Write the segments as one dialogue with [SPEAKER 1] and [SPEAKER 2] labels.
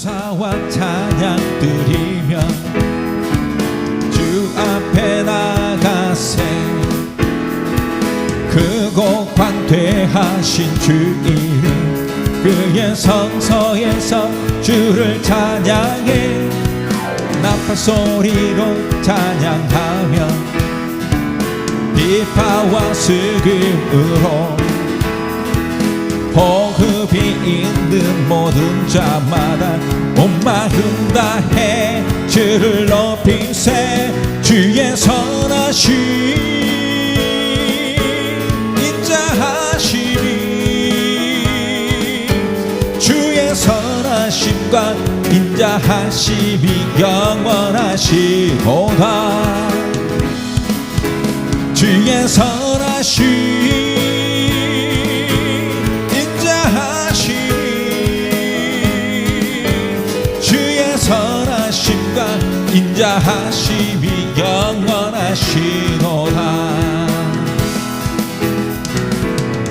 [SPEAKER 1] 감사와 찬양 드리며 주 앞에 나가세. 크고 광대하신 주 이름 그의 성서에서 주를 찬양해. 나팔 소리로 찬양하며 비파와 수금으로 호흡이 있는 모든 자마다 온 마음 다해 주를 높이세. 주의 선하심 인자하심이 주의 선하심과 인자하심이 영원하시도다. 주의 선하심 선하심과 인자하심이 영원하시도다.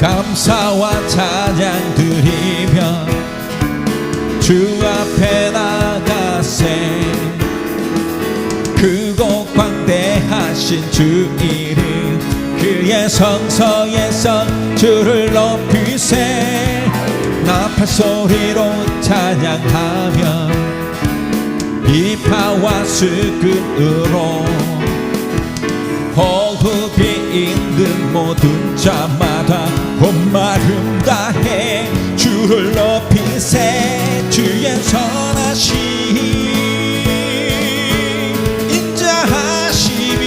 [SPEAKER 1] 감사와 찬양 드리며 주 앞에 나가세. 크고 광대하신 주 이름 그의 성서에서 주를 높이세. 나팔 소리로 찬양하며 비파와 수금으로 호흡이 있는 모든 자마다 온 마음 다해 주를 높이세. 주의 선하심 인자하심이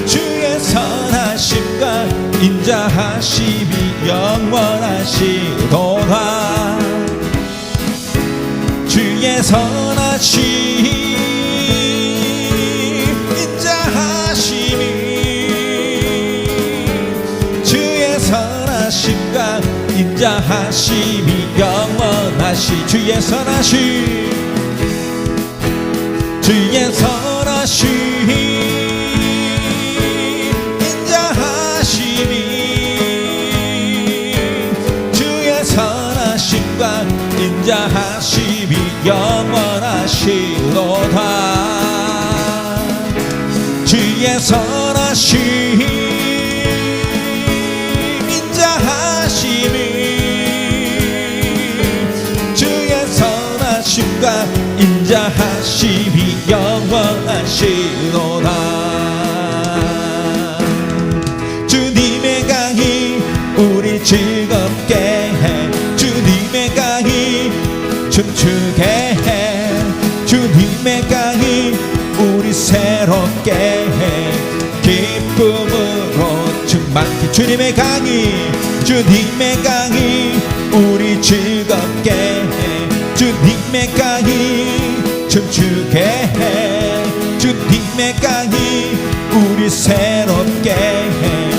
[SPEAKER 1] 주의 선하심과 인자하심이 영원하시도다. 주의 선하심 인자하심이 주의 선하심과 인자하심이 영원하시. 주의 선하심 주의 선하심 인자하심이 주의 선하심과 인자하심이 영원하시도다. 주의 선하심 인자하심이 주의 선하심과 인자하심이 영원하시도다. 주님의 강이 우리 즐겁게 해. 주님의 강이 춤추게 해. 주님의 강이 우리 새롭게 해. 기쁨으로 충만케. 주님의 강이 주님의 강이 우리 즐겁게 해. 주님의 강이 춤추게 해. 주님의 강이 우리 새롭게 해.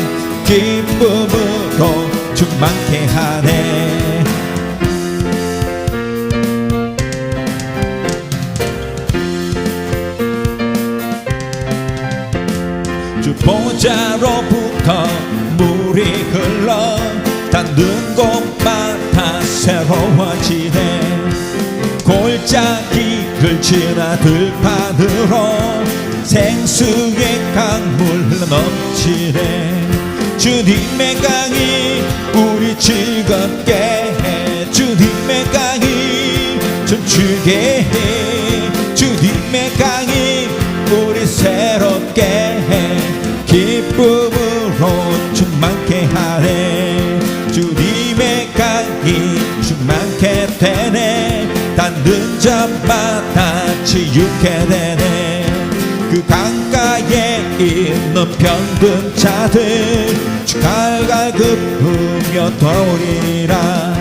[SPEAKER 1] 기쁨으로 충만케 하네. 주 보좌로부터 물이 흘러 닿는 곳마다 새로워지네. 골짜기를 지나 들판으로 생수의 강물 넘치네. 주님의 강이 우리 즐겁게 해. 춤추게 해. 주님의 강이 우리 새롭게 해. 기쁨으로 충만케 하네. 주님의 강이 충만케 되네. 닿는 자마다 치유케 되네. 그 강가에 있는 병든 자들 주 갈갈급으며 떠오리라.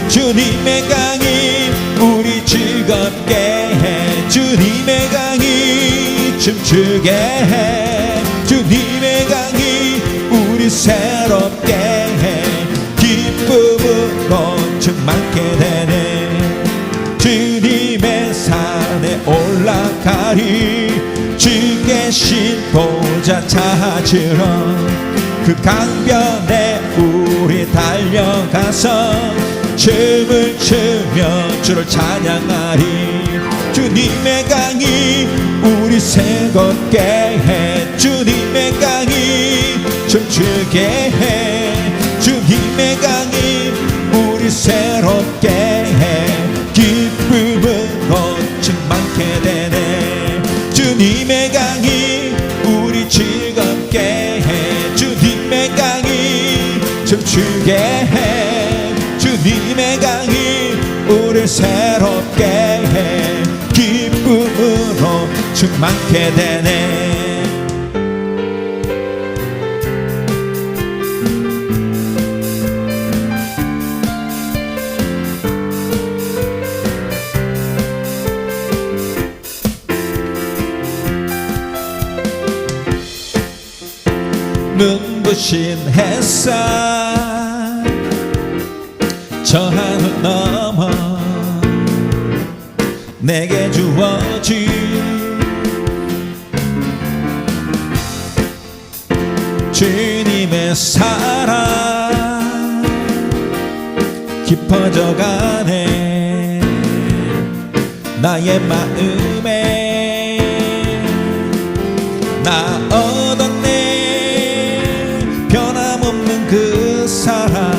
[SPEAKER 1] 주님의 강이 우리 즐겁게 해. 주님의 강이 춤추게 해. 주님의 강이 우리 새롭게 해. 기쁨으로 충만케 되네. 주님의 산에 올라가리. 주 계신 보좌 찾으러 그 강변에 우리 달려가서 춤을 추며 주를 찬양하리. 주님의 강이 우리 새롭게 해. 주님의 강이 춤추게 해. 주님의 강이 우리 새롭게 해. 기쁨으로 충만케 되네. 주님의 강이 우리 즐겁게 해. 주님의 강이 춤추게 해. 주님의 강이 우리 새롭게 해. 기쁨으로 충만케 되네. 눈부신 햇살 저 하늘 넘어 내게 주어진 주님의 사랑 깊어져 가네. 나의 마음에 나 얻었네. 변함없는 그 사랑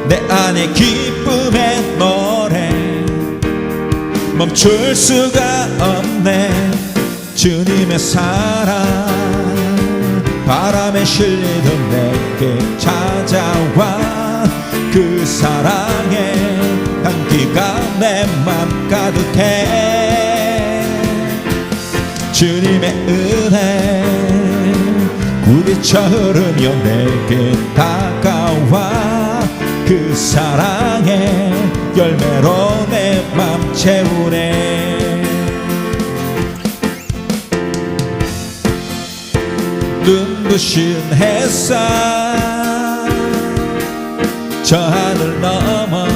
[SPEAKER 1] 내 안에 기쁨의 노래 멈출 수가 없네. 주님의 사랑 바람에 실리던 내게 찾아와. 그 사랑의 향기가 내 맘 가득해. 주님의 은혜 구비쳐 흐르며 내게 다가와. 그 사랑의 열매로 내 맘 채우네. 눈부신 햇살 저 하늘 넘어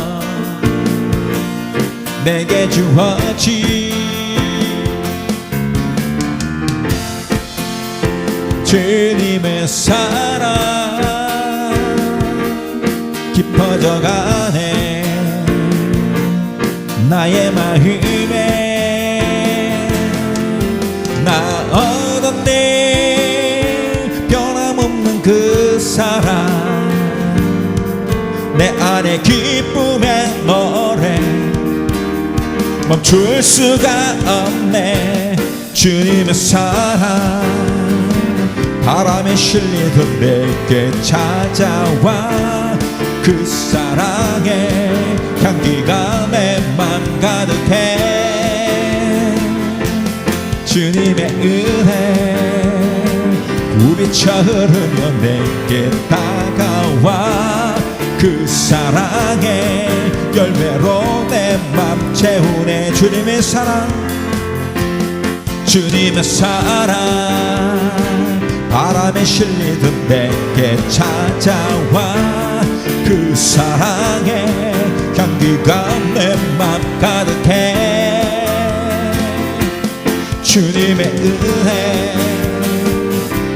[SPEAKER 1] 내게 주어진 주님의 사랑 깊어져 가네. 나의 마음에 나 얻었네. 변함없는 그 사랑 내 안에 기쁨의 노래 멈출 수가 없네. 주님의 사랑 바람에 실리던 내게 찾아와. 그 사랑의 향기가 내 맘 가득해. 주님의 은혜 구비쳐 흐르며 내게 다가와. 그 사랑의 열매로 내 맘 채우네. 주님의 사랑 주님의 사랑 바람에 실리던 내게 찾아와. 그 사랑의 향기가 내 맘 가득해. 주님의 은혜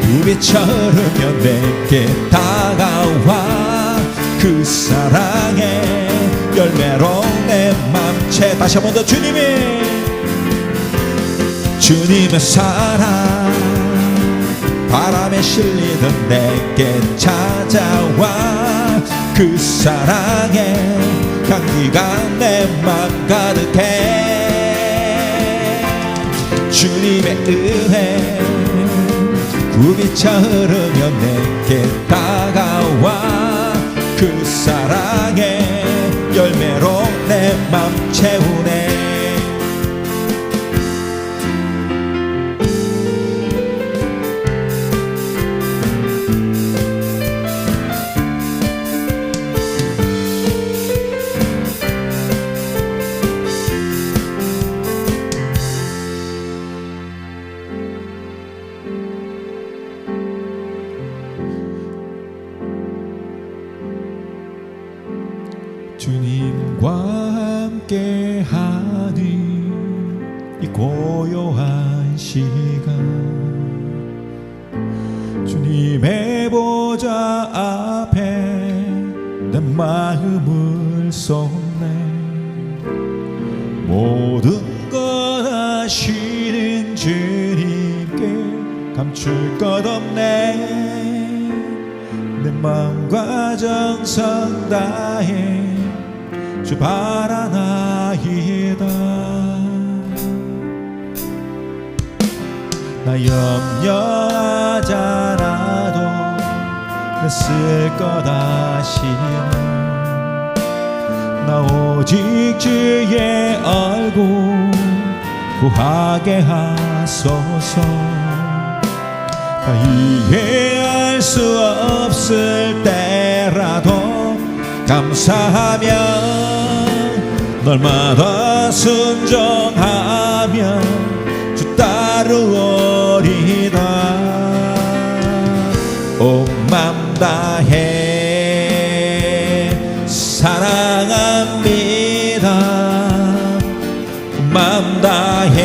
[SPEAKER 1] 부비쳐 흐르며 내게 다가와. 그 사랑의 열매로 내 맘 채. 다시 한 번 더 주님의 사랑 바람에 실리던 내게 찾아와. 그 사랑의 향기가 내 맘 가득해. 주님의 은혜 구비차 흐르며 내게 다가와 그 사랑의 열매로 내 맘 채우네. 주님과 함께하니 이 고요한 시간 주님의 보좌 앞에 내 마음을 쏟네. 모든 것 아시는 주님께 감출 것 없네. 내 마음과 정성 다해 주 바라나이다. 나 염려하지 않아도 내 쓸 것 아시네. 나 오직 주의 얼굴 구하게 하소서. 나 이해할 수 없을 때라도 감사하며 날마다 순종하며 주 따르오리다. 온 맘 다해 사랑합니다. 온 맘 다해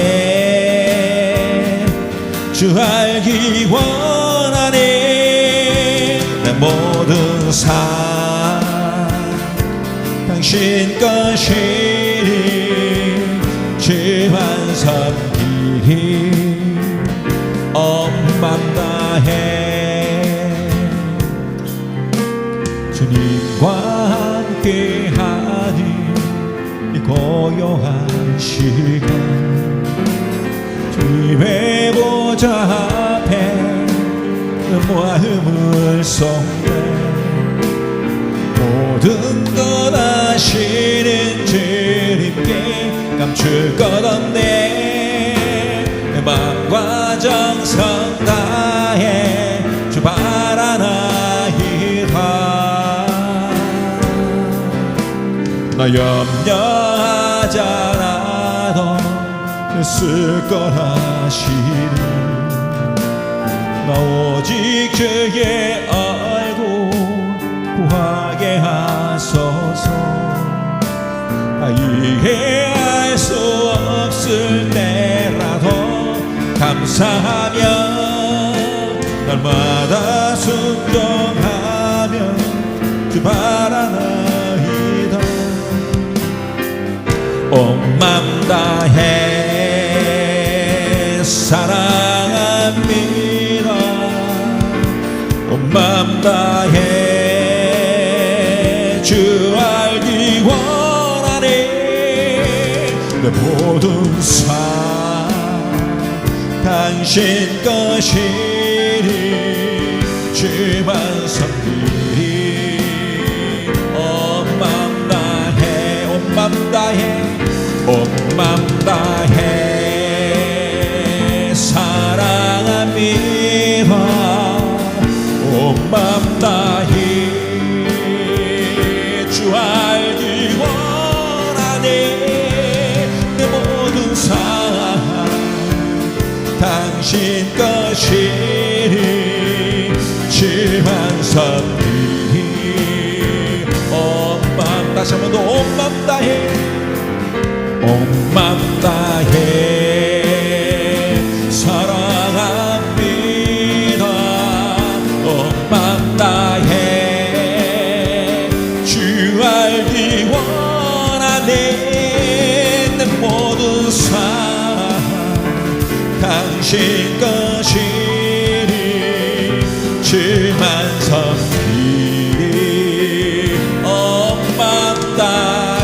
[SPEAKER 1] 주 알기 원하네. 내 모든 삶 당신 것이니 주만 섬기리. 온 맘 다해 주님과 함께하니 이 고요한 시간 주님의 보좌 앞에 내 마음을 쏟네. 모든 것 아시는 주님께 감출 것 없네. 내 맘과 정성 다해 주 바라나이다. 나 염려하지 않아도 쓸 거라시니. 나 오직 주의 얼굴 구하게 하소서. 나 이해할 수 없을 때라도 감사하며 날마다 순종하며 주 바라나이다. 온 맘 다해 사랑합니다. 온 맘 다해 주 알기 원하네. 내 모든 삶 당신 것이니 주만 섬기리. 온 맘 다해 온 맘 다해 온 맘 다해 사랑합니다. 온 맘 다해 주 알기 원하네. 내 모든 삶 당신 것이니 주만 섬기리. 온 맘 다시 한 번 더 온 맘 다해 온 맘 다해 사랑합니다. 온 맘 다해 주 알기 원하네. 내 모든 삶 당신 것이니 주만 섬기리. 온 맘 다해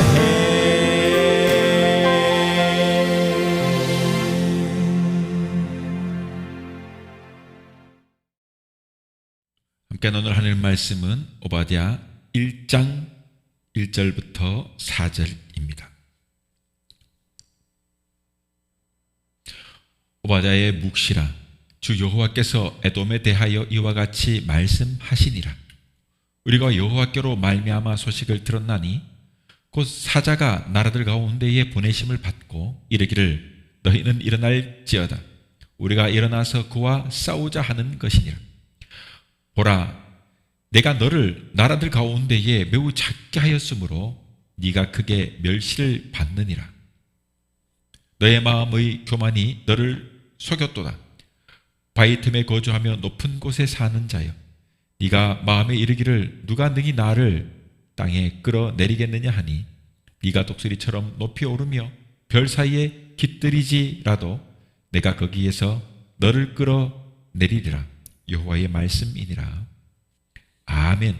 [SPEAKER 1] 함께 나눌 하나님 말씀은 오바댜 1장 1절부터 4절입니다. 오바댜의 묵시라. 주 여호와께서 에돔에 대하여 이와 같이 말씀하시니라. 우리가 여호와께로 말미암아 소식을 들었나니 곧 사자가 나라들 가운데에 보내심을 받고 이르기를 너희는 일어날지어다. 우리가 일어나서 그와 싸우자 하는 것이니라. 보라, 내가 너를 나라들 가운데에 매우 작게 하였으므로 네가 크게 멸시를 받느니라. 너의 마음의 교만이 너를 속였도다. 바위 틈에 거주하며 높은 곳에 사는 자여, 네가 마음에 이르기를 누가 능히 나를 땅에 끌어내리겠느냐 하니 네가 독수리처럼 높이 오르며 별 사이에 깃들이지라도 내가 거기에서 너를 끌어내리리라. 여호와의 말씀이니라. 아멘.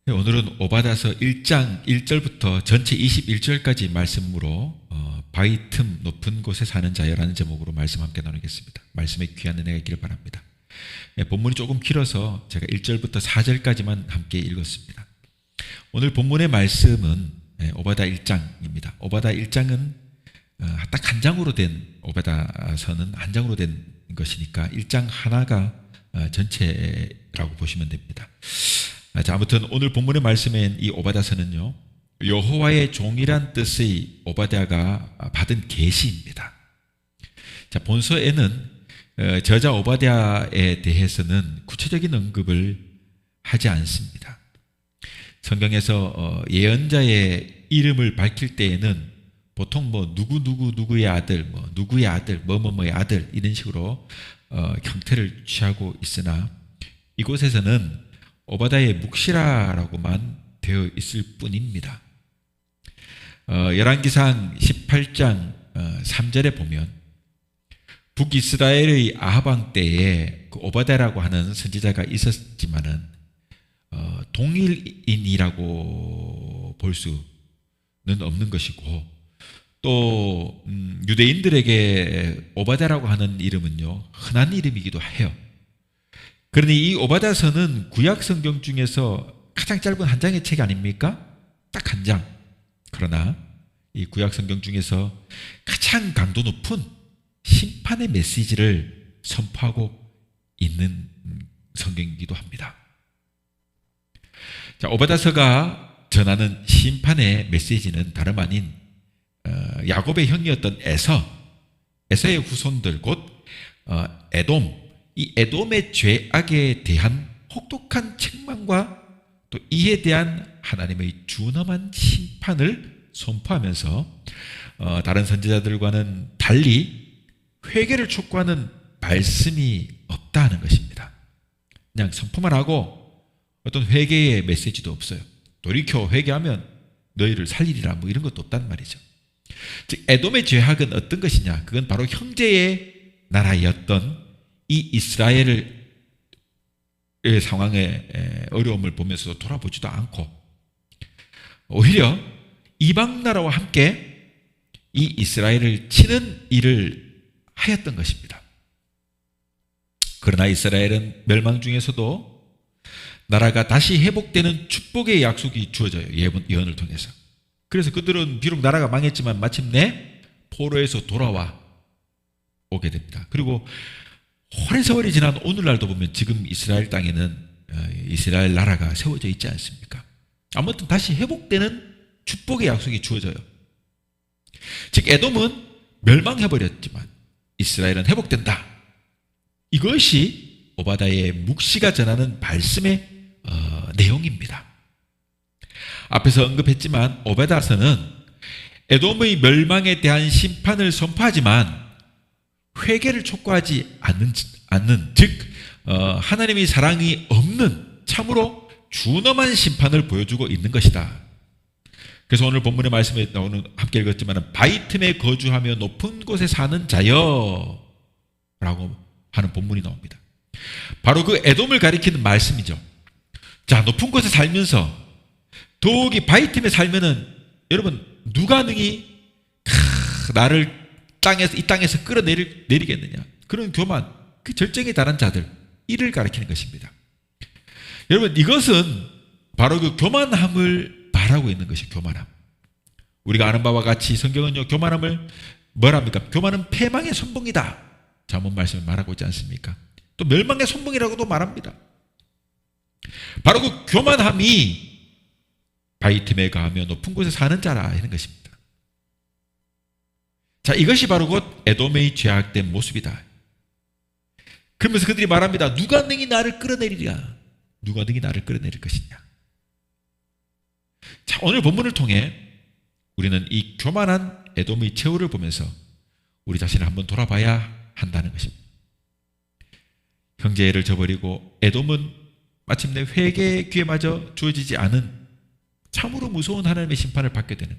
[SPEAKER 1] 오늘은 오바댜서 1장 1절부터 전체 21절까지 말씀으로 바위 틈 높은 곳에 사는 자여라는 제목으로 말씀 함께 나누겠습니다. 말씀에 귀한 은혜가 있기를 바랍니다. 본문이 조금 길어서 제가 1절부터 4절까지만 함께 읽었습니다. 오늘 본문의 말씀은 오바댜 1장입니다. 오바댜 1장은 딱 한 장으로 된, 오바댜서는 한 장으로 된 것이니까 1장 하나가 전체라고 보시면 됩니다. 자, 아무튼 오늘 본문의 말씀엔 이 오바댜서는요, 여호와의 종이란 뜻의 오바댜가 받은 계시입니다. 자, 본서에는 저자 오바댜에 대해서는 구체적인 언급을 하지 않습니다. 성경에서 예언자의 이름을 밝힐 때에는 보통 누구의 아들, 누구의 아들, 뭐뭐뭐의 아들 이런 식으로 형태를 취하고 있으나 이곳에서는 오바댜의 묵시라라고만 되어 있을 뿐입니다. 열왕기상 18장 3절에 보면 북이스라엘의 아합 왕 때에 그 오바댜라고 하는 선지자가 있었지만은 동일인이라고 볼 수는 없는 것이고, 또 유대인들에게 오바댜라고 하는 이름은요 흔한 이름이기도 해요. 그러니 이 오바댜서는 구약 성경 중에서 가장 짧은 한 장의 책 아닙니까? 딱 한 장. 그러나 이 구약 성경 중에서 가장 강도 높은 심판의 메시지를 선포하고 있는 성경이기도 합니다. 자, 오바댜서가 전하는 심판의 메시지는 다름 아닌 야곱의 형이었던 에서의 후손들 곧 에돔, 이 에돔의 죄악에 대한 혹독한 책망과 또 이에 대한 하나님의 준엄한 심판을 선포하면서 다른 선지자들과는 달리 회개를 촉구하는 말씀이 없다는 것입니다. 그냥 선포만 하고 어떤 회개의 메시지도 없어요. 돌이켜 회개하면 너희를 살리리라 이런 것도 없단 말이죠. 즉 에돔의 죄악은 어떤 것이냐? 그건 바로 형제의 나라였던 이 이스라엘의 상황의 어려움을 보면서도 돌아보지도 않고 오히려 이방 나라와 함께 이 이스라엘을 치는 일을 하였던 것입니다. 그러나 이스라엘은 멸망 중에서도 나라가 다시 회복되는 축복의 약속이 주어져요. 예언을 통해서. 그래서 그들은 비록 나라가 망했지만 마침내 포로에서 돌아와 오게 됩니다. 그리고 오랜 세월이 지난 오늘날도 보면 지금 이스라엘 땅에는 이스라엘 나라가 세워져 있지 않습니까? 아무튼 다시 회복되는 축복의 약속이 주어져요. 즉 에돔은 멸망해버렸지만 이스라엘은 회복된다. 이것이 오바댜의 묵시가 전하는 말씀의 내용입니다. 앞에서 언급했지만 오바댜서는 에돔의 멸망에 대한 심판을 선포하지만 회개를 촉구하지 않는 즉 하나님의 사랑이 없는 참으로 준엄한 심판을 보여주고 있는 것이다. 그래서 오늘 본문의 말씀에 나오는 함께 읽었지만 바위 틈에 거주하며 높은 곳에 사는 자여 라고 하는 본문이 나옵니다. 바로 그 에돔을 가리키는 말씀이죠. 자, 높은 곳에 살면서 더욱이 바위 틈에 살면은 여러분 누가 능히 나를 이 땅에서 끌어내리겠느냐? 그런 교만, 그 절정에 달한 자들, 이를 가리키는 것입니다. 여러분, 이것은 바로 그 교만함을 말하고 있는 것이에요. 교만함. 우리가 아는 바와 같이 성경은요, 교만함을 뭐랍니까? 교만은 패망의 선봉이다. 잠언 말씀을 말하고 있지 않습니까? 또 멸망의 선봉이라고도 말합니다. 바로 그 교만함이 바위 틈에 거하며 높은 곳에 사는 자라 하는 것입니다. 자, 이것이 바로 곧 에돔의 죄악된 모습이다. 그러면서 그들이 말합니다. 누가 능히 나를 끌어내리랴? 누가 능히 나를 끌어내릴 것이냐? 자, 오늘 본문을 통해 우리는 이 교만한 에돔의 최후를 보면서 우리 자신을 한번 돌아봐야 한다는 것입니다. 형제를 저버리고 에돔은 마침내 회개의 기회마저 주어지지 않은 참으로 무서운 하나님의 심판을 받게 되는,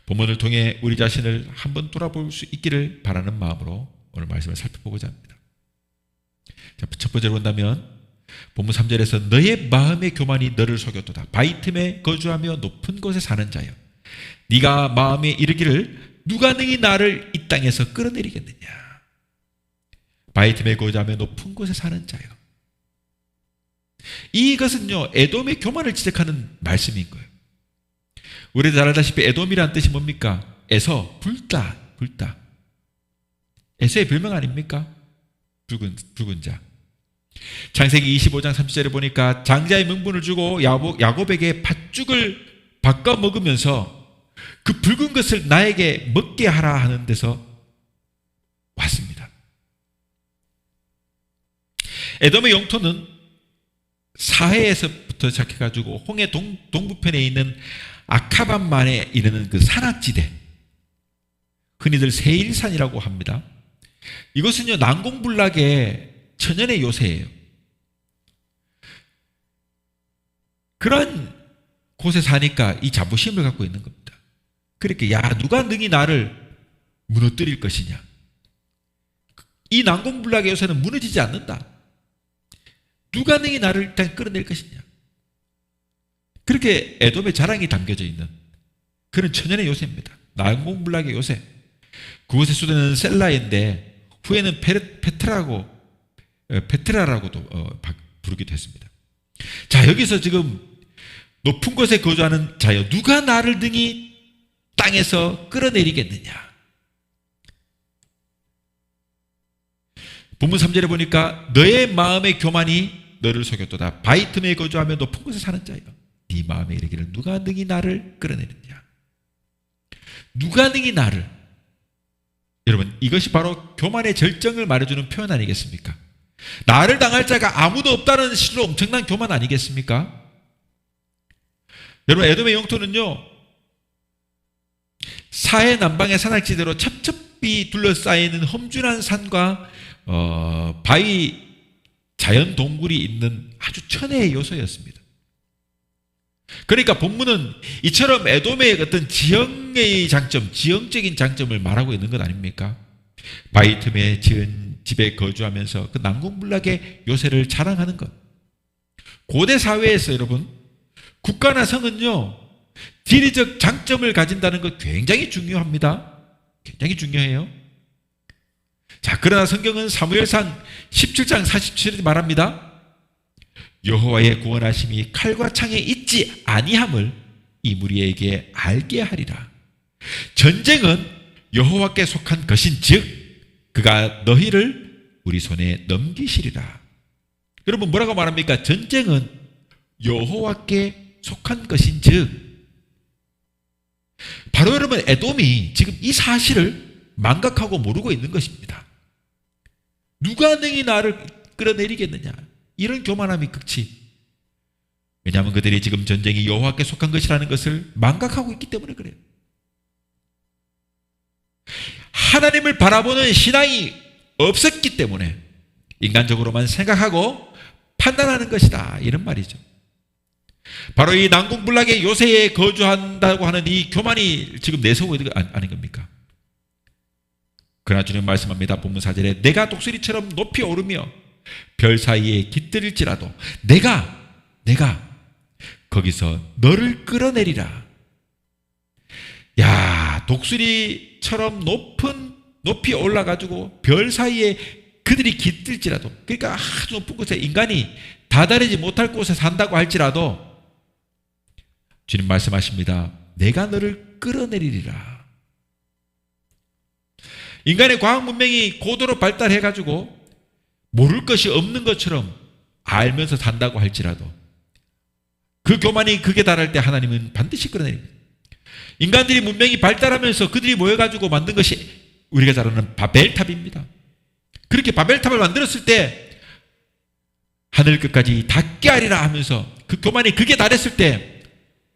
[SPEAKER 1] 본문을 통해 우리 자신을 한번 돌아볼 수 있기를 바라는 마음으로 오늘 말씀을 살펴보고자 합니다. 자, 첫 번째로 본다면 본문 3절에서 너의 마음의 교만이 너를 속였도다. 바위 틈에 거주하며 높은 곳에 사는 자여, 네가 마음에 이르기를 누가 능히 나를 이 땅에서 끌어내리겠느냐. 바위 틈에 거주하며 높은 곳에 사는 자여. 이것은요, 에돔의 교만을 지적하는 말씀인 거예요. 우리도 잘 알다시피 에돔이라는 뜻이 뭡니까? 에서, 불다. 에서의 별명 아닙니까? 붉은 자. 창세기 25장 30절에 보니까 장자의 명분을 주고 야곱에게 팥죽을 바꿔 먹으면서 그 붉은 것을 나에게 먹게 하라 하는 데서 왔습니다. 에돔의 영토는 사해에서부터 시작해가지고 홍해 동부편에 있는 아카반만에 이르는 그 산악지대, 흔히들 세일산이라고 합니다. 이것은요, 난공불락의 천연의 요새예요. 그런 곳에 사니까 이 자부심을 갖고 있는 겁니다. 그렇게 누가 능히 나를 무너뜨릴 것이냐. 이 난공불락의 요새는 무너지지 않는다. 누가 능히 나를 일단 끌어낼 것이냐. 그렇게 에돔의 자랑이 담겨져 있는 그런 천연의 요새입니다. 난공불락의 요새. 그곳의 수도는 셀라인데 후에는 페트라라고도 부르기도 했습니다. 자, 여기서 지금 높은 곳에 거주하는 자여, 누가 나를 능히 땅에서 끌어내리겠느냐. 본문 3절에 보니까 너의 마음의 교만이 너를 속였도다. 바위 틈에 거주하며 높은 곳에 사는 자여, 네 마음에 이르기를 누가 능히 나를 끌어내느냐. 누가 능히 나를. 여러분, 이것이 바로 교만의 절정을 말해주는 표현 아니겠습니까? 나를 당할 자가 아무도 없다는 실로 엄청난 교만 아니겠습니까? 여러분, 에돔의 영토는요, 사해 남방의 산악지대로 첩첩이 둘러싸이는 험준한 산과 바위 자연 동굴이 있는 아주 천혜의 요소였습니다. 그러니까 본문은 이처럼 에돔의 어떤 지형의 장점, 지형적인 장점을 말하고 있는 것 아닙니까? 바위 틈에 지은 집에 거주하면서 그 난공불락의 요새를 자랑하는 것. 고대 사회에서 여러분, 국가나 성은요, 지리적 장점을 가진다는 것 굉장히 중요합니다. 굉장히 중요해요. 자, 그러나 성경은 사무엘상 17장 47절에 말합니다. 여호와의 구원하심이 칼과 창에 있지 아니함을 이 무리에게 알게 하리라. 전쟁은 여호와께 속한 것인즉 그가 너희를 우리 손에 넘기시리라. 여러분, 뭐라고 말합니까? 전쟁은 여호와께 속한 것인즉. 바로 여러분, 에돔이 지금 이 사실을 망각하고 모르고 있는 것입니다. 누가 능히 나를 끌어내리겠느냐. 이런 교만함이 극치. 왜냐하면 그들이 지금 전쟁이 여호와께 속한 것이라는 것을 망각하고 있기 때문에 그래요. 하나님을 바라보는 신앙이 없었기 때문에 인간적으로만 생각하고 판단하는 것이다, 이런 말이죠. 바로 이 난공불락의 요새에 거주한다고 하는 이 교만이 지금 내세우고 있는 거 아닌 겁니까? 그러나 주님 말씀합니다. 본문 4절에 내가 독수리처럼 높이 오르며 별 사이에 깃들일지라도 내가 거기서 너를 끌어내리라. 야, 독수리처럼 높은 높이 올라가지고 별 사이에 그들이 깃들지라도, 그러니까 아주 높은 곳에 인간이 다다르지 못할 곳에 산다고 할지라도 주님 말씀하십니다. 내가 너를 끌어내리리라. 인간의 과학 문명이 고도로 발달해가지고 모를 것이 없는 것처럼 알면서 산다고 할지라도 그 교만이 극에 달할 때 하나님은 반드시 끌어내립니다. 인간들이 문명이 발달하면서 그들이 모여가지고 만든 것이 우리가 잘 아는 바벨탑입니다. 그렇게 바벨탑을 만들었을 때 하늘 끝까지 닿게 하리라 하면서 그 교만이 극에 달했을 때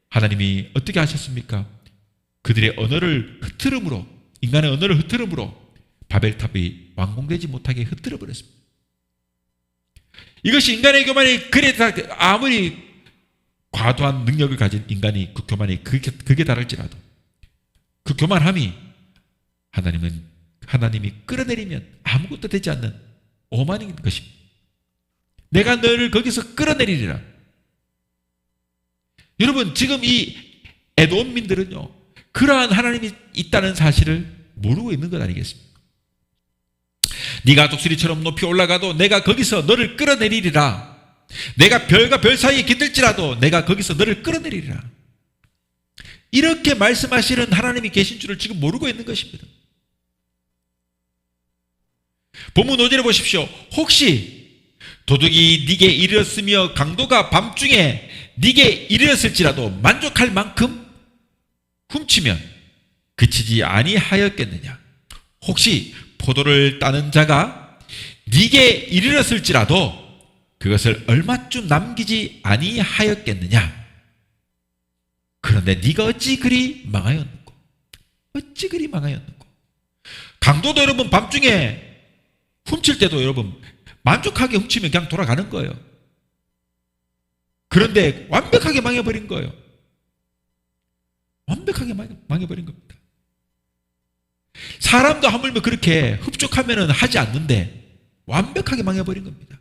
[SPEAKER 1] 하나님이 어떻게 하셨습니까? 그들의 언어를 흐트름으로, 인간의 언어를 흐트름으로 바벨탑이 완공되지 못하게 흐트러 버렸습니다. 이것이 인간의 교만이 그래 아무리 과도한 능력을 가진 인간이 그 교만이 극에 달할지라도 그 교만함이 하나님이 끌어내리면 아무것도 되지 않는 오만인 것입니다. 내가 너를 거기서 끌어내리리라. 여러분, 지금 이 에돔민들은요, 그러한 하나님이 있다는 사실을 모르고 있는 것 아니겠습니까? 네가 독수리처럼 높이 올라가도 내가 거기서 너를 끌어내리리라. 내가 별과 별 사이에 깃들지라도 내가 거기서 너를 끌어내리리라. 이렇게 말씀하시는 하나님이 계신 줄을 지금 모르고 있는 것입니다. 본문 5절에 보십시오. 혹시 도둑이 네게 이르렀으며 강도가 밤중에 네게 이르렀을지라도 만족할 만큼 훔치면 그치지 아니하였겠느냐. 혹시 포도를 따는 자가 네게 이르렀을지라도 그것을 얼마쯤 남기지 아니하였겠느냐. 그런데 네가 어찌 그리 망하였는고. 어찌 그리 망하였는고. 강도도 여러분 밤중에 훔칠 때도 여러분 만족하게 훔치면 그냥 돌아가는 거예요. 그런데 완벽하게 망해버린 거예요. 완벽하게 망해버린 겁니다. 사람도 하물며 그렇게 흡족하면 하지 않는데 완벽하게 망해버린 겁니다.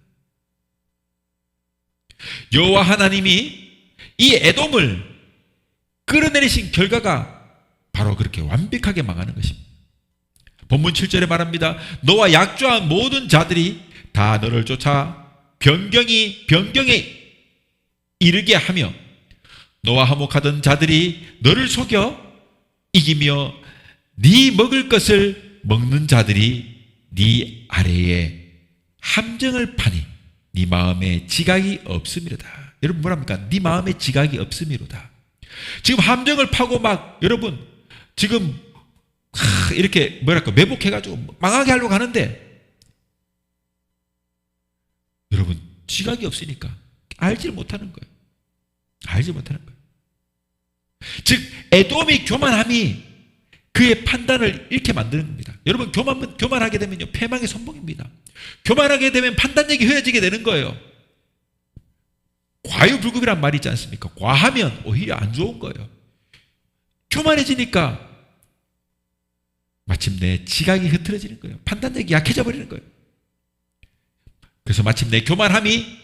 [SPEAKER 1] 여호와 하나님이 이 에돔을 끌어내리신 결과가 바로 그렇게 완벽하게 망하는 것입니다. 본문 7절에 말합니다. 너와 약조한 모든 자들이 다 너를 쫓아 변경에 이르게 하며 너와 화목하던 자들이 너를 속여 이기며 네 먹을 것을 먹는 자들이 네 아래에 함정을 파니 네 마음에 지각이 없음이로다. 여러분 뭐랍니까? 네 마음에 지각이 없음이로다. 지금 함정을 파고 막 여러분 지금 이렇게 매복해가지고 망하게 하려고 하는데 여러분 지각이 없으니까 알지를 못하는 거예요. 알지 못하는 거예요. 즉 에돔이 교만함이 그의 판단을 잃게 만드는 겁니다. 여러분 교만하게 되면요 패망의 선봉입니다. 교만하게 되면 판단력이 흐려지게 되는 거예요. 과유불급이란 말이 있지 않습니까? 과하면 오히려 안 좋은 거예요. 교만해지니까 마침내 지각이 흐트러지는 거예요. 판단력이 약해져 버리는 거예요. 그래서 마침내 교만함이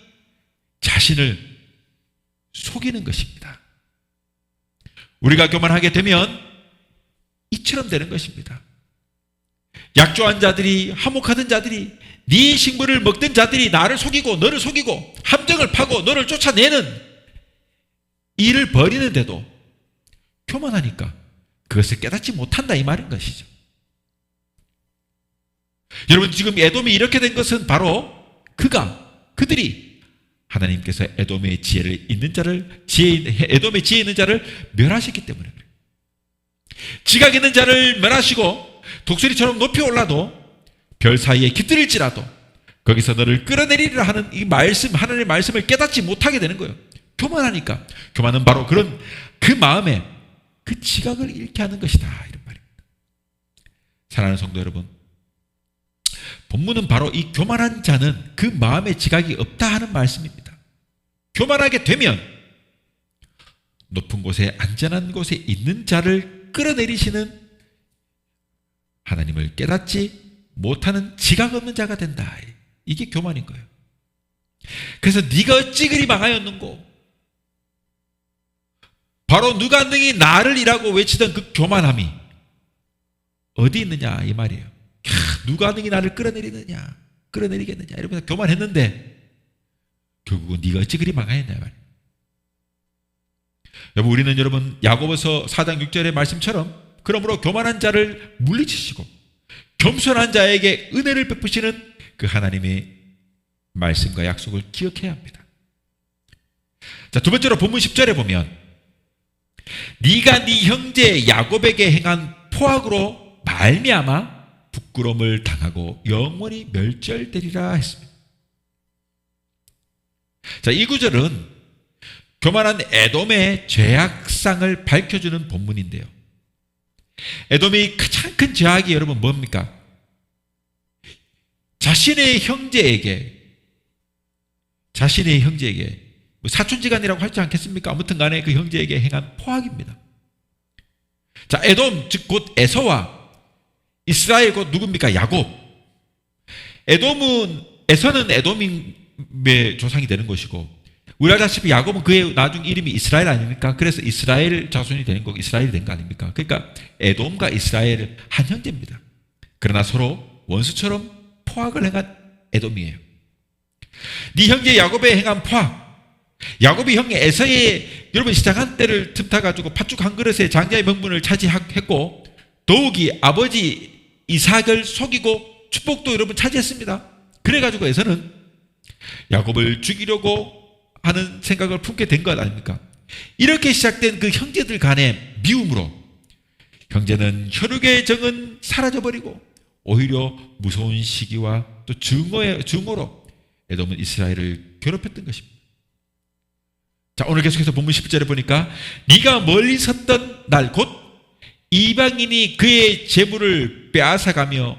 [SPEAKER 1] 자신을 속이는 것입니다. 우리가 교만하게 되면 이처럼 되는 것입니다. 약조한 자들이 화목하던 자들이 네 식물을 먹던 자들이 나를 속이고 너를 속이고 함정을 파고 너를 쫓아내는 일을 벌이는데도 교만하니까 그것을 깨닫지 못한다 이 말인 것이죠. 여러분 지금 에돔이 이렇게 된 것은 바로 그들이 하나님께서 에돔의 지혜를 있는 자를 에돔의 지혜 있는 자를 멸하셨기 때문에 그래요. 지각 있는 자를 멸하시고 독수리처럼 높이 올라도 별 사이에 깃들일지라도 거기서 너를 끌어내리리라 하는 이 말씀, 하나님의 말씀을 깨닫지 못하게 되는 거예요. 교만하니까. 교만은 바로 그런 그 마음에 그 지각을 잃게 하는 것이다 이런 말입니다. 사랑하는 성도 여러분, 본문은 바로 이 교만한 자는 그 마음에 지각이 없다 하는 말씀입니다. 교만하게 되면 높은 곳에 안전한 곳에 있는 자를 끌어내리시는 하나님을 깨닫지 못하는 지각 없는 자가 된다. 이게 교만인 거예요. 그래서 네가 어찌 그리 망하였는고. 바로 누가 능히 나를 이라고 외치던 그 교만함이 어디 있느냐 이 말이에요. 누가 능히 나를 끌어내리겠느냐 이러면서 교만했는데 결국은 네가 어찌 그리 망하였냐 말이에요. 여러분, 우리는 여러분 야고보서 4장 6절의 말씀처럼 그러므로 교만한 자를 물리치시고 겸손한 자에게 은혜를 베푸시는 그 하나님의 말씀과 약속을 기억해야 합니다. 자, 두 번째로 본문 10절에 보면 네가 네 형제 야곱에게 행한 포악으로 말미암아 부끄러움을 당하고 영원히 멸절되리라 했습니다. 자, 이 구절은 교만한 에돔의 죄악상을 밝혀주는 본문인데요. 에돔의 가장 큰 죄악이 여러분 뭡니까? 자신의 형제에게 사촌지간이라고 할지 않겠습니까? 아무튼 간에 그 형제에게 행한 포악입니다. 자, 에돔 즉 곧 에서와 이스라엘 곧 누굽니까? 야곱. 에서는 에돔의 조상이 되는 것이고 우리 알다시피 야곱은 그의 나중 이름이 이스라엘 아닙니까? 그래서 이스라엘 자손이 되는 거고 이스라엘이 된 거 아닙니까? 그러니까 에돔과 이스라엘은 한 형제입니다. 그러나 서로 원수처럼 포악을 행한 에돔이에요. 네 형제 야곱에 행한 포악. 야곱이 형 에서의 여러분 시작한 때를 틈타가지고 팥죽 한 그릇에 장자의 명분을 차지했고 더욱이 아버지 이삭을 속이고 축복도 여러분 차지했습니다. 그래가지고 에서는 야곱을 죽이려고 하는 생각을 품게 된 것 아닙니까? 이렇게 시작된 그 형제들 간의 미움으로 형제는 혈육의 정은 사라져버리고 오히려 무서운 시기와 또 증오로 에돔은 이스라엘을 괴롭혔던 것입니다. 자, 오늘 계속해서 본문 10절에 보니까 네가 멀리 섰던 날 곧 이방인이 그의 재물을 빼앗아가며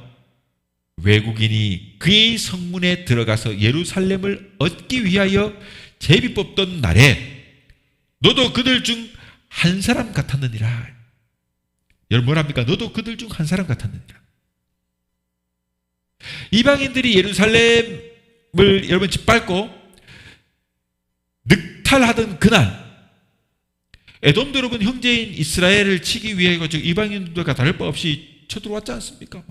[SPEAKER 1] 외국인이 그의 성문에 들어가서 예루살렘을 얻기 위하여 제비 뽑던 날에 너도 그들 중 한 사람 같았느니라. 여러분 뭐랍니까? 너도 그들 중 한 사람 같았느니라. 이방인들이 예루살렘을 여러분 짓밟고 늑탈하던 그날 에돔도 여러분 형제인 이스라엘을 치기 위해 이방인들과 다를 바 없이 쳐들어왔지 않습니까?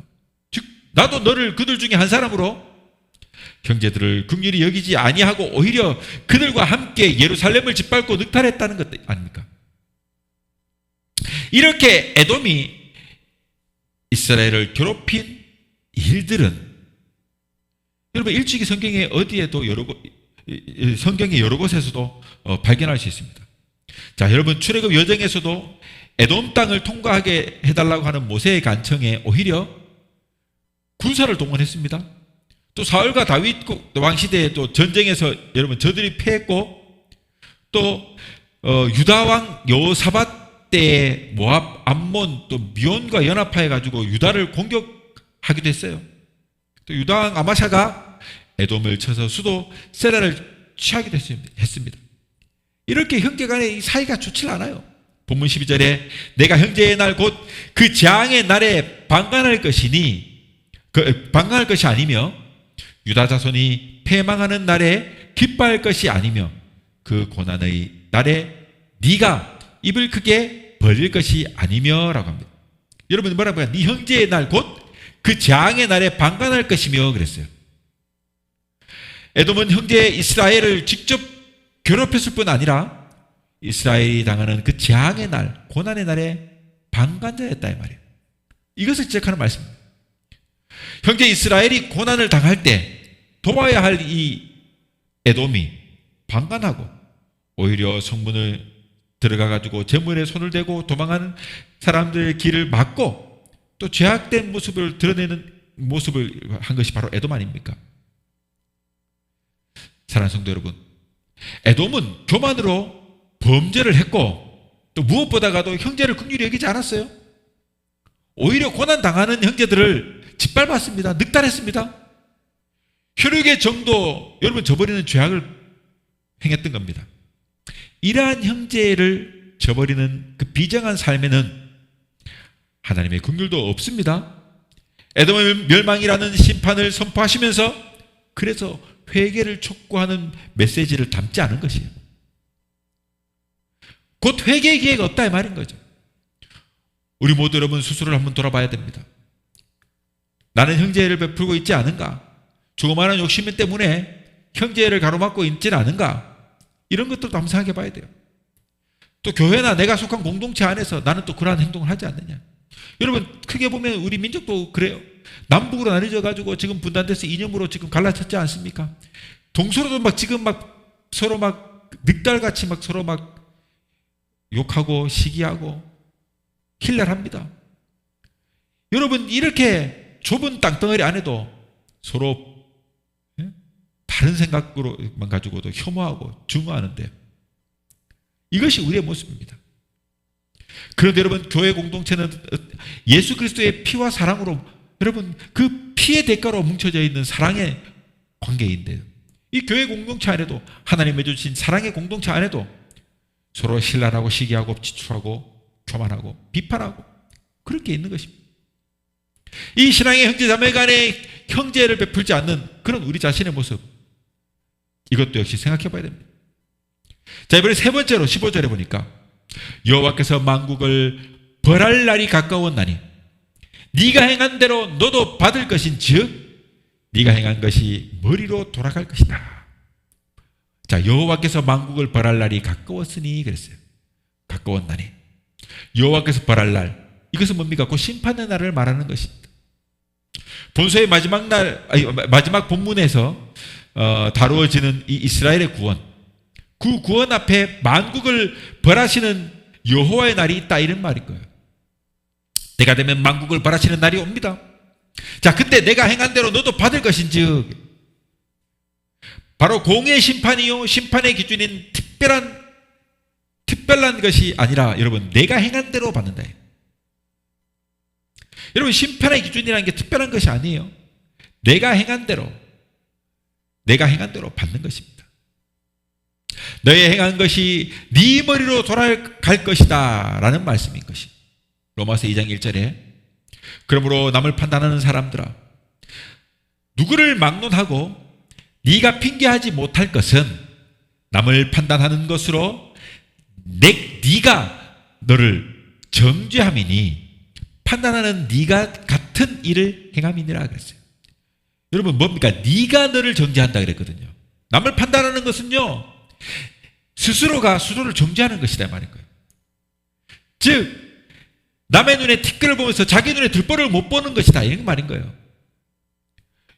[SPEAKER 1] 즉 나도 너를 그들 중에 한 사람으로 형제들을 긍휼히 여기지 아니하고 오히려 그들과 함께 예루살렘을 짓밟고 늑탈했다는 것 아닙니까? 이렇게 에돔이 이스라엘을 괴롭힌 일들은 여러분 일찍이 성경에 어디에도 성경의 여러 곳에서도 발견할 수 있습니다. 자, 여러분 출애굽 여정에서도 에돔 땅을 통과하게 해달라고 하는 모세의 간청에 오히려 군사를 동원했습니다. 또 사울과 다윗 왕 시대에 또 전쟁에서 여러분 저들이 패했고 또 유다 왕 여호사밧 때에 모압, 암몬 또 미온과 연합하여 가지고 유다를 공격하기도 했어요. 또 유다 왕 아마샤가 에돔을 쳐서 수도 세라를 취하기도 했습니다. 이렇게 형제간의 사이가 좋지 않아요. 본문 12절에 내가 형제의 날 곧 그 재앙의 날에 방관할 것이니 방관할 것이 아니며 유다 자손이 패망하는 날에 기뻐할 것이 아니며 그 고난의 날에 네가 입을 크게 벌릴 것이 아니며 라고 합니다. 여러분 뭐라고 해요? 네 형제의 날 곧 그 재앙의 날에 방관할 것이며 그랬어요. 에돔은 형제 이스라엘을 직접 괴롭혔을 뿐 아니라 이스라엘이 당하는 그 재앙의 날, 고난의 날에 방관자였다 이 말이에요. 이것을 지적하는 말씀입니다. 형제 이스라엘이 고난을 당할 때 도와야 할 이 에돔이 방관하고 오히려 성문을 들어가가지고 재물에 손을 대고 도망하는 사람들의 길을 막고 또 죄악된 모습을 드러내는 모습을 한 것이 바로 에돔 아닙니까? 사랑하는 성도 여러분, 에돔은 교만으로 범죄를 했고 또 무엇보다가도 형제를 긍휼히 여기지 않았어요. 오히려 고난당하는 형제들을 짓밟았습니다. 늑탈했습니다. 혈육의 정도 여러분 저버리는 죄악을 행했던 겁니다. 이러한 형제를 저버리는 그 비정한 삶에는 하나님의 긍휼도 없습니다. 에돔의 멸망이라는 심판을 선포하시면서 그래서 회개를 촉구하는 메시지를 담지 않은 것이에요. 곧 회개의 기회가 없다 이 말인 거죠. 우리 모두 여러분 스스로를 한번 돌아봐야 됩니다. 나는 형제를 베풀고 있지 않은가? 조그마한 욕심 때문에 형제를 가로막고 있지는 않은가? 이런 것들도 한번 생각해 봐야 돼요. 또 교회나 내가 속한 공동체 안에서 나는 또 그러한 행동을 하지 않느냐? 여러분, 크게 보면 우리 민족도 그래요. 남북으로 나뉘어져 가지고 지금 분단돼서 이념으로 지금 갈라쳤지 않습니까? 동서로도 막 지금 막 서로 막 늑달같이 막 서로 막 욕하고 시기하고 힐날합니다. 여러분, 이렇게 좁은 땅덩어리 안에도 서로 다른 생각으로만 가지고도 혐오하고 증오하는데, 이것이 우리의 모습입니다. 그런데 여러분, 교회 공동체는 예수 그리스도의 피와 사랑으로, 여러분, 그 피의 대가로 뭉쳐져 있는 사랑의 관계인데요, 이 교회 공동체 안에도, 하나님이 주신 사랑의 공동체 안에도 서로 신랄하고 시기하고 지출하고 교만하고 비판하고 그렇게 있는 것입니다. 이 신앙의 형제 자매 간에 형제를 베풀지 않는 그런 우리 자신의 모습, 이것도 역시 생각해 봐야 됩니다. 자, 이번에 세 번째로 15절에 보니까 여호와께서 만국을 벌할 날이 가까웠나니 네가 행한 대로 너도 받을 것인즉 네가 행한 것이 머리로 돌아갈 것이다. 자, 여호와께서 만국을 벌할 날이 가까웠으니 그랬어요. 가까웠나니. 여호와께서 벌할 날, 이것은 뭡니까? 그 심판의 날을 말하는 것입니다. 본서의 마지막 본문에서 다루어지는 이 이스라엘의 구원, 그 구원 앞에 만국을 벌하시는 여호와의 날이 있다, 이런 말인 거예요. 때가 되면 만국을 벌하시는 날이 옵니다. 자, 그때 내가 행한 대로 너도 받을 것인즉, 바로 공의 심판이요, 심판의 기준인 특별한 것이 아니라, 여러분, 내가 행한 대로 받는다. 여러분, 심판의 기준이라는 게 특별한 것이 아니에요. 내가 행한 대로 받는 것입니다. 너의 행한 것이 네 머리로 돌아갈 것이다 라는 말씀인 것이 로마서 2장 1절에, 그러므로 남을 판단하는 사람들아, 누구를 막론하고 네가 핑계하지 못할 것은 남을 판단하는 것으로 네가 너를 정죄함이니 판단하는 네가 같은 일을 행함이니라 그랬어요. 여러분, 뭡니까? 네가 너를 정죄한다 그랬거든요. 남을 판단하는 것은요, 스스로가 스스로를 정죄하는 것이다 말인 거예요. 즉, 남의 눈에 티끌을 보면서 자기 눈에 들보를 못 보는 것이다, 이런 말인 거예요.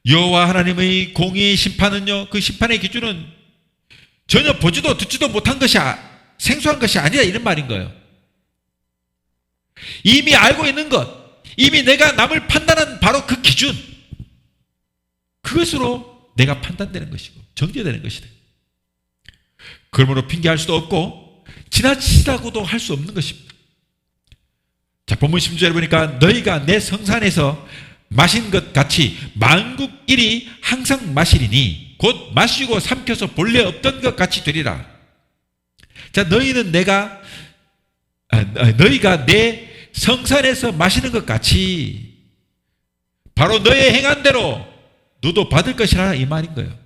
[SPEAKER 1] 여호와 하나님의 공의 심판은요, 그 심판의 기준은 전혀 보지도 듣지도 못한 것이 생소한 것이 아니다, 이런 말인 거예요. 이미 알고 있는 것, 이미 내가 남을 판단한 바로 그 기준, 그것으로 내가 판단되는 것이고 정죄되는 것이다. 그러므로 핑계할 수도 없고 지나치다고도 할 수 없는 것입니다. 자, 본문 10절에 보니까 너희가 내 성산에서 마신 것 같이 만국일이 항상 마시리니 곧 마시고 삼켜서 본래 없던 것 같이 되리라. 자, 너희가 내 성산에서 마시는 것 같이 바로 너의 행한 대로 너도 받을 것이라, 이 말인 거예요.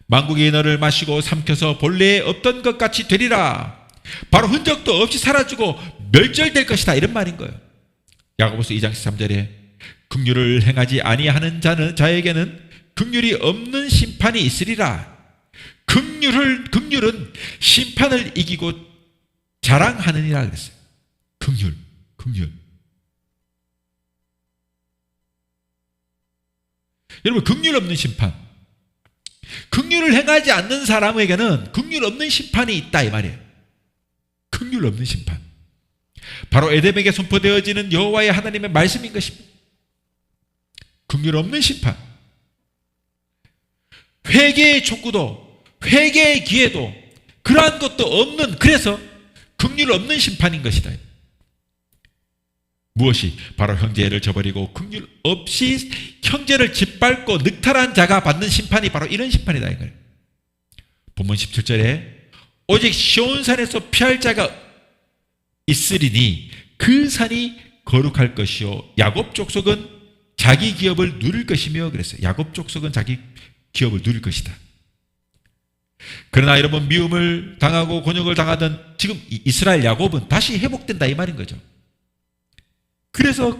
[SPEAKER 1] 만국이 너를 마시고 삼켜서 본래 없던 것 같이 되리라. 바로 흔적도 없이 사라지고 멸절될 것이다, 이런 말인 거예요. 야고보서 2장 13절에 긍휼을 행하지 아니하는 자에게는 긍휼이 없는 심판이 있으리라. 긍휼은 심판을 이기고 자랑하느니라 그랬어요. 긍휼. 여러분, 긍휼 없는 심판, 긍휼을 행하지 않는 사람에게는 긍휼 없는 심판이 있다, 이 말이에요. 긍휼 없는 심판, 바로 에덴에게 선포되어지는 여호와의 하나님의 말씀인 것입니다. 긍휼 없는 심판, 회개의 촉구도 회개의 기회도 그러한 것도 없는, 그래서 긍휼 없는 심판인 것이다. 무엇이? 바로 형제를 저버리고 긍휼 없이 형제를 짓밟고 늑탈한 자가 받는 심판이 바로 이런 심판이다, 이거예요. 본문 17절에 오직 시온산에서 피할 자가 있으리니 그 산이 거룩할 것이요 야곱 족속은 자기 기업을 누릴 것이며 그랬어요. 야곱 족속은 자기 기업을 누릴 것이다. 그러나 여러분, 미움을 당하고 곤욕을 당하던 지금 이스라엘 야곱은 다시 회복된다, 이 말인 거죠. 그래서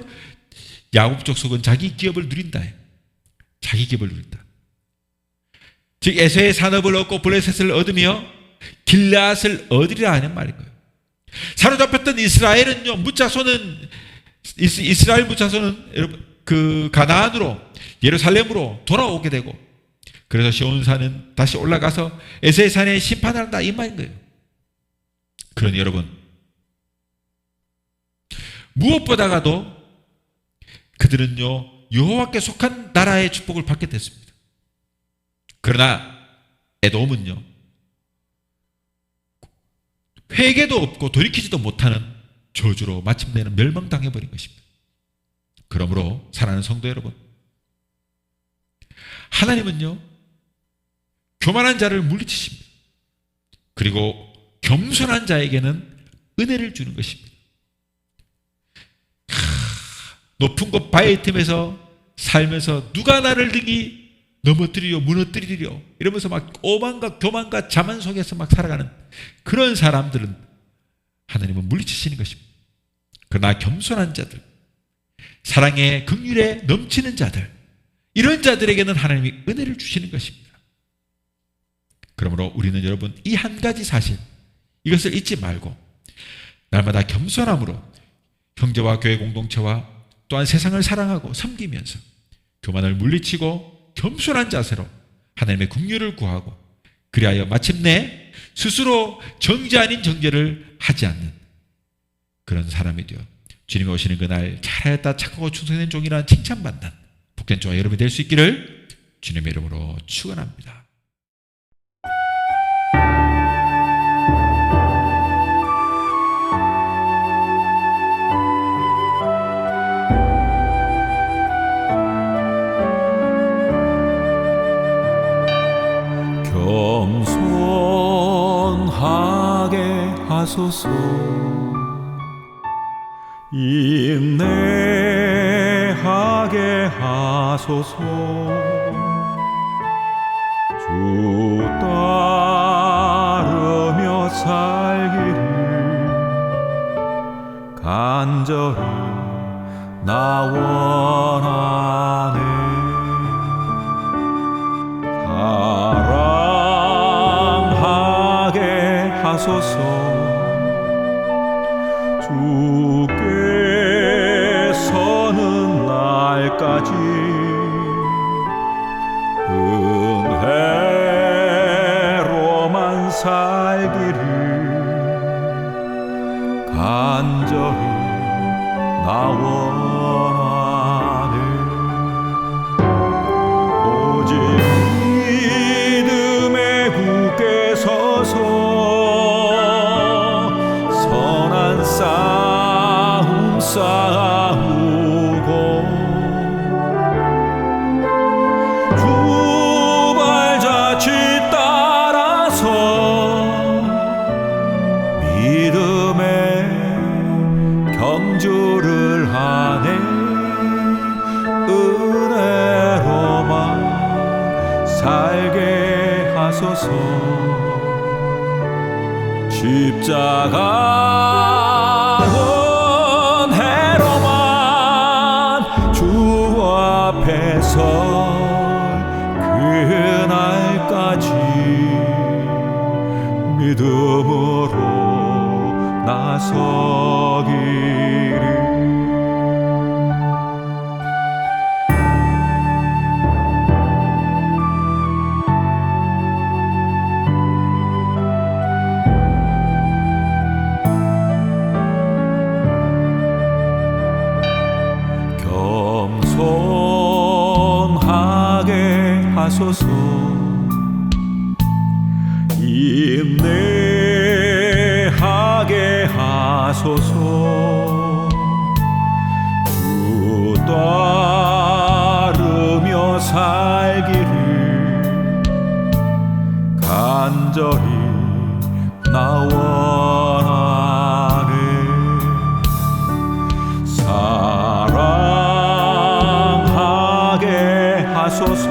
[SPEAKER 1] 야곱 족속은 자기 기업을 누린다. 자기 기업을 누린다. 즉 에서의 산업을 얻고 블레셋을 얻으며 길앗을 얻으리라 하는 말인 거예요. 사로잡혔던 이스라엘은요, 이스라엘 무차소는 여러분 그 가나안으로 예루살렘으로 돌아오게 되고, 그래서 시온산은 다시 올라가서 에서의 산에 심판을 한다 이 말인 거예요. 그러니 여러분, 무엇보다가도 그들은요 여호와께 속한 나라의 축복을 받게 됐습니다. 그러나 에돔은요 회개도 없고 돌이키지도 못하는 저주로 마침내는 멸망당해버린 것입니다. 그러므로 사랑하는 성도 여러분, 하나님은요 교만한 자를 물리치십니다. 그리고 겸손한 자에게는 은혜를 주는 것입니다. 높은 곳 바위 틈에서 살면서 누가 나를 등이 넘어뜨리려 무너뜨리려 이러면서 막 오만과 교만과 자만 속에서 막 살아가는 그런 사람들은 하나님은 물리치시는 것입니다. 그러나 겸손한 자들, 사랑의 긍휼에 넘치는 자들, 이런 자들에게는 하나님이 은혜를 주시는 것입니다. 그러므로 우리는 여러분 이 한 가지 사실, 이것을 잊지 말고 날마다 겸손함으로 형제와 교회 공동체와 또한 세상을 사랑하고 섬기면서 교만을 물리치고 겸손한 자세로 하나님의 긍휼을 구하고, 그리하여 마침내 스스로 정죄 아닌 정죄를 하지 않는 그런 사람이 되어 주님이 오시는 그날 잘하였다 착하고 충성된 종이라는 칭찬받는 복된 저와 여러분이 될 수 있기를 주님의 이름으로 축원합니다.
[SPEAKER 2] 겸손하게 하소서. 인내하게 하소서. 주 따르며 살기를 간절히 나 원하네. 사랑하게 하소서. 주께서는 날까지 은혜로만 살기를 간절히 나 원하네. 오직 믿음에 굳게 서서 선한 싸움 싸우고 주 발자취 따라서 믿음의 경주를 하네. 은혜로만 살게 하소서. 십자가 은혜로만 주 앞에서 그날까지 믿음으로 나서기를. 겸손하게 하소서. 인내하게 하소서. 주 따르며 살기를 간절히 나 원하네. 사랑하게 하소서.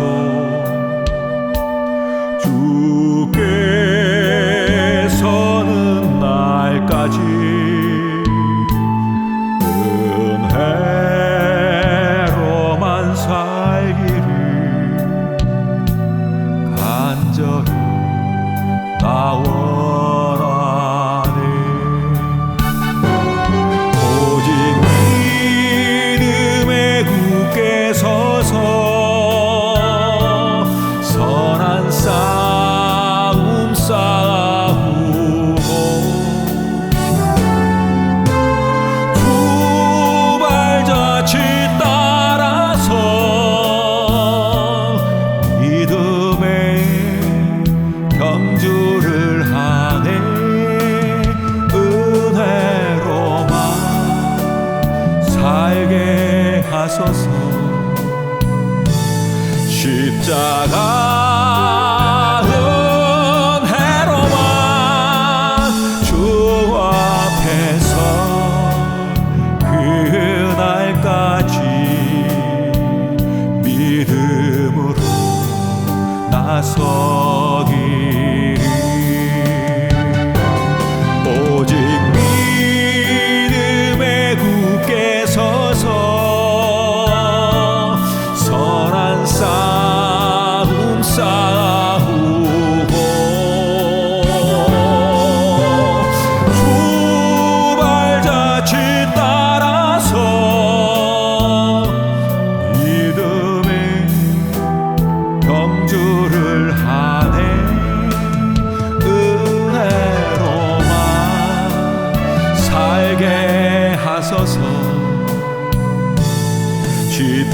[SPEAKER 2] 주께서는 날까지 은혜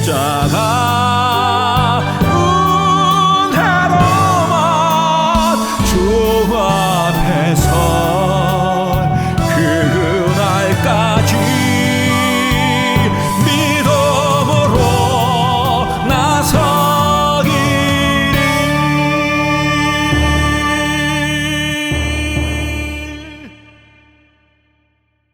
[SPEAKER 2] 십자가